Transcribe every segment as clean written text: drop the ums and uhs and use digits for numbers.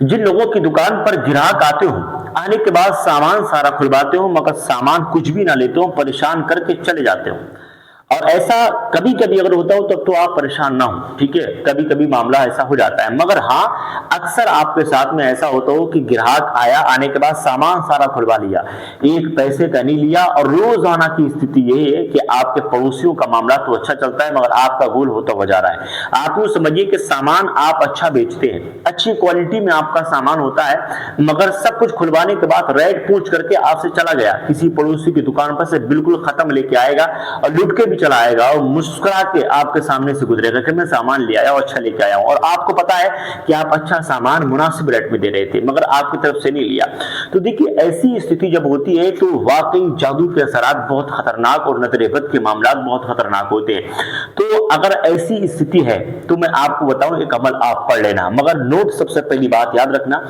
जिन लोगों की दुकान पर ग्राहक आते हो, आने के बाद सामान सारा खुलवाते हो मगर सामान कुछ भी ना लेते हो, परेशान करके चले जाते हो। और ऐसा कभी कभी अगर होता हो तब तो आप परेशान ना हो, ठीक है, कभी कभी मामला ऐसा हो जाता है। मगर हाँ, अक्सर आपके साथ में ऐसा होता हो कि ग्राहक आया, आने के बाद सामान सारा खुलवा लिया, एक पैसे का नहीं लिया, और रोजाना की स्थिति यही है कि आपके पड़ोसियों का मामला तो अच्छा चलता है मगर आपका गोल होता हुआ जा रहा है। आप यूं समझिए कि सामान आप अच्छा बेचते हैं, अच्छी क्वालिटी में आपका सामान होता है, मगर सब कुछ खुलवाने के बाद रेट पूछ करके आपसे चला गया, किसी पड़ोसी की दुकान पर से बिल्कुल खत्म लेके आएगा और लुट के भी चला आएगा और मुस्कुरा के आपके सामने से गुजरेगा कि मैं सामान ले आया और अच्छा लेके आया हूं। और आपको पता है कि आप अच्छा सामान मुनासिब रेट में दे रहे थे मगर आपकी तरफ से नहीं लिया। तो देखिए, ऐसी स्थिति जब होती है तो वाकई जादू के असरात बहुत खतरनाक और नजर-ए-बद के मामला बहुत खतरनाक होते हैं। तो अगर ऐसी स्थिति है तो मैं आपको बताऊं, एक अमल आप पढ़ लेना, मगर नोट सबसे पहली बात याद रखना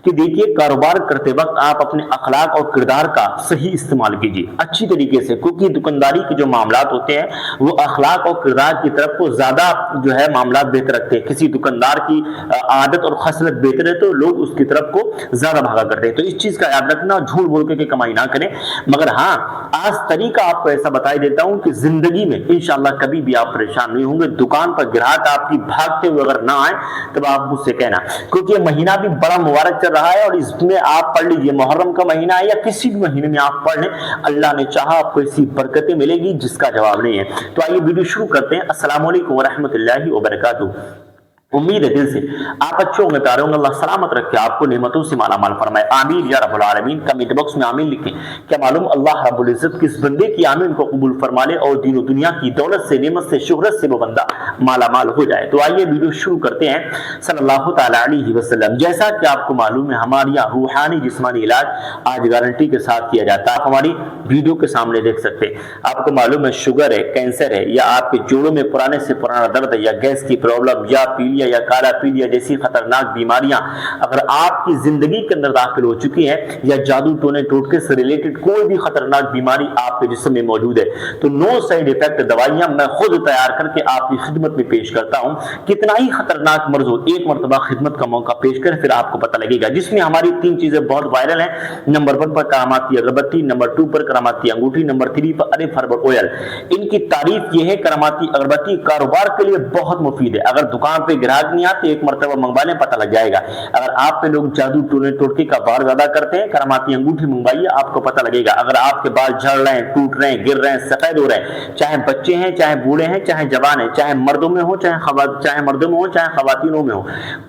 कि देखिए, कारोबार करते वक्त आप अपने अखलाक और किरदार का सही इस्तेमाल कीजिए अच्छी तरीके से, क्योंकि दुकानदारी के जो मामला होते हैं वो अखलाक और किरदार की तरफ को ज्यादा जो है मामला बेहतर रखते हैं। किसी दुकानदार की आदत और खसलत बेहतर है तो लोग उसकी तरफ को ज्यादा भागा करते हैं। तो इस चीज का याद रखना, झूठ बोल के कमाई ना करें। मगर हाँ, आज तरीका आपको ऐसा बताई देता हूं कि जिंदगी में इंशाल्लाह कभी भी आप परेशान नहीं होंगे। दुकान पर ग्राहक आपकी भागते हुए अगर ना आए तब आप मुझसे कहना, क्योंकि ये महीना भी बड़ा मुबारक चल रहा है और इसमें आप पढ़ लीजिए, मुहर्रम का महीना है या किसी भी महीने में आप पढ़ लें, अल्लाह ने चाहा आपको ऐसी बरकतें मिलेगी जिसका जवाब नहीं है। तो आइए वीडियो शुरू करते हैं। अस्सलाम वालेकुम व रहमतुल्लाहि व बरकातुहू। उम्मीद है दिल से आप अच्छे होंगे, प्यारे होंगे। अल्लाह सलामत रखे, आपको नेमतों से माला माल फरमाए, आमीन या रब्बुल आलमीन। कमेंट बॉक्स में आमीन लिखें। क्या मालूम अल्लाह रब्बुल इज्जत किस बंदे की आमीन को कबूल फरमा ले और दीन दुनिया की दौलत से, नेमत से, शोहरत से वो बंदा माला माल हो जाए। तो आइए वीडियो शुरू करते हैं। सल्लल्लाहु तआला अलैहि वसल्लम, जैसा कि आपको मालूम है हमारे यहाँ रूहानी जिस्मानी इलाज आज गारंटी के साथ किया जाता है। आप हमारी वीडियो के सामने देख सकते हैं। आपको मालूम है शुगर है, कैंसर है, या आपके जोड़ों में पुराने से पुराना दर्द है, या गैस की प्रॉब्लम, या पीलिया या काला पीलिया जैसी खतरनाक बीमारियां अगर आपकी जिंदगी के अंदर दाखिल हो चुकी है, या जादू टोने टोटके से रिलेटेड कोई भी खतरनाक बीमारी आपके जिस्म में मौजूद है, तो नो साइड इफेक्ट दवाइयां मैं खुद तैयार करके आपकी खिदमत में पेश करता हूं। कितना ही खतरनाक मर्ज हो, एक मरतबा खिदमत का मौका पेश कर, फिर आपको पता लगेगा। जिसमें हमारी 3 चीजें बहुत वायरल हैं। नंबर 1 पर करामाती अगरबत्ती, नंबर 2 पर करामाती अंगूठी, नंबर 3 पर अरिफ हर्बल ऑयल। इनकी तारीफ यह है, करामाती अगरबत्ती कारोबार के लिए बहुत मुफीद है। अगर दुकान पे ग्राहक नहीं आते, एक मरतबा मंगवा लें, पता लग जाएगा। अगर आप पे लोग जादू टोने टोटके का वार ज्यादा करते हैं, करामाती अंगूठी मंगवाइए, आपको पता लगेगा। अगर आपके बाल झड़ रहे हैं, टूट रहे हैं, गिर रहे हैं, सफेद हो रहे हैं, चाहे बच्चे हैं, चाहे बूढ़े हैं, चाहे जवान हैं, चाहे मर्दों में हो, चाहे मर्दों में हो, चाहे खवातीनों में हो,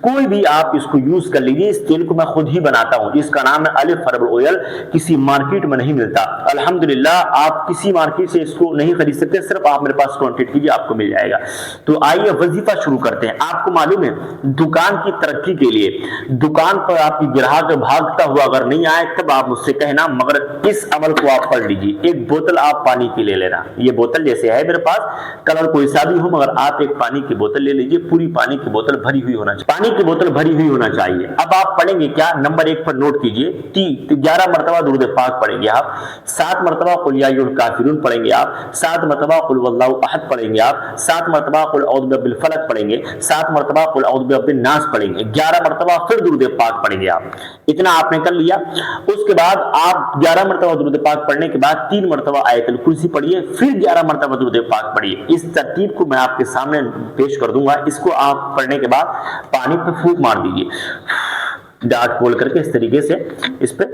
कोई भी आप इसको यूज कर लीजिए। इस तेल को मैं खुद ही बनाता हूं, इसका नाम है अलिफ हर्बल ऑयल। किसी मार्केट में नहीं मिलता, अल्हम्दुलिल्लाह। आप किसी मार्केट से इसको नहीं खरीद सकते, सिर्फ आप मेरे पास कांटेक्ट कीजिए, आपको मिल जाएगा। तो आइए वजीफा शुरू करते हैं। आपको मालूम है दुकान की तरक्की के लिए दुकान पर आपकी ग्राहक भागता हुआ अगर नहीं आए तब आप मुझसे कहना, मगर इस अमल को आप पढ़ लीजिए। एक बोतल आप पानी की ले लेना, ये बोतल जैसे है मेरे पास, कलर कोई सा भी हो, मगर आप एक पानी की बोतल ले लीजिए। पूरी पानी की बोतल भरी हुई होना चाहिए, पानी की बोतल भरी हुई होना चाहिए। अब आप पढ़ेंगे क्या, नंबर 1 पर नोट कीजिए, 11 मरतबा दुरूद पाक पढ़ेंगे आप, 7 मरतबा कुल या अय्युहल काफिरून पढ़ेंगे आप, 7 मरतबा कुल वल्लाहु अहद पढ़ेंगे आप, 7 मरतबा कुल औज़ु बिरब्बिल फलक पढ़ेंगे, 7 मरतबा कुल औज़ु बिरब्बिन नास पढ़ेंगे, 11 मरतबा फिर दुरूद पाक पढ़ेंगे आप। इतना आपने कर लिया। उसके बाद आप 11 मरतबा दुरूद पाक पढ़ने के बाद 3 मरतबा आयतुल कुर्सी पढ़िए, फिर 11 मरतबा दुरूद पाक पढ़िए। इस तरतीब को मैं आपके सामने पेश कर दूंगा। इसको आप पढ़ने के बाद पानी पे फूंक मार दीजिए, दांत खोल करके इस तरीके से इस पे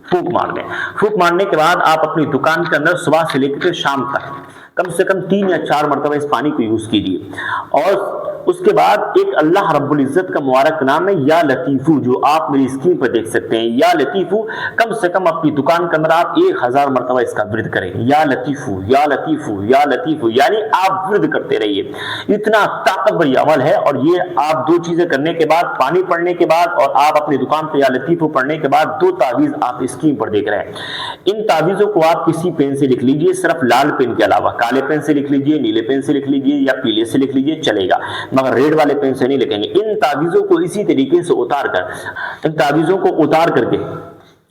फूंक मार दें। फूंक मारने के बाद आप अपनी दुकान के अंदर सुबह से लेकर शाम तक कम से कम 3 या 4 मरतबा इस पानी को यूज कीजिए। और उसके बाद एक अल्लाह रब्बुल इज्जत का मुबारक नाम है या लतीफू, जो आप मेरी स्क्रीन पर देख सकते हैं। या लतीफू कम से कम अपनी दुकान के अंदर आप 1000 मरतबा इसका विर्द करें। या लतीफू, या लतीफू, या लतीफू, यानी आप विर्द करते रहिए। इतना ताकतवर अमल है। और ये आप 2 चीजें करने के बाद, पानी पढ़ने के बाद और आप अपनी दुकान पर या लतीफू पढ़ने के बाद 2 तावीज आप स्क्रीन पर देख रहे हैं। इन तावीजों को आप किसी पेन से लिख लीजिए, सिर्फ लाल पेन के अलावा काले पेन से लिख लीजिए, नीले पेन से लिख लीजिए, या पीले से लिख लीजिए, चलेगा, मगर रेड वाले पेन से नहीं लिखेंगे। इन तावीजों को इसी तरीके से उतार कर, इन तावीजों को उतार करके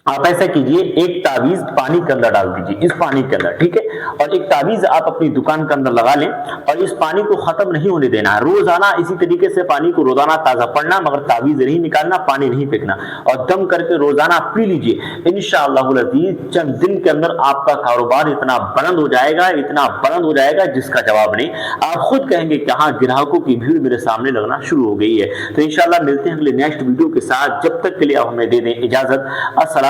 آپ ایسا کیجئے، ایک تعویذ پانی کے اندر ڈال دیجئے، اس پانی کے اندر، ٹھیک ہے، اور ایک تعویذ آپ اپنی دکان کے اندر لگا لیں، اور اس پانی کو ختم نہیں ہونے دینا ہے، روزانہ اسی طریقے سے پانی کو روزانہ تازہ پڑھنا، مگر تعویذ نہیں نکالنا، پانی نہیں پھینکنا، اور دم کر کے روزانہ پی لیجئے۔ انشاءاللہ العزیز چند دن کے اندر آپ کا کاروبار اتنا بلند ہو جائے گا، اتنا بلند ہو جائے گا جس کا جواب نہیں۔ آپ خود کہیں گے کہ ہاں گراہکوں کی بھیڑ میرے سامنے لگنا شروع ہو گئی ہے۔ تو انشاءاللہ ملتے ہیں اگلے نیکسٹ ویڈیو کے ساتھ، جب تک کے لیے آپ ہمیں دے دیں اجازت۔ السلام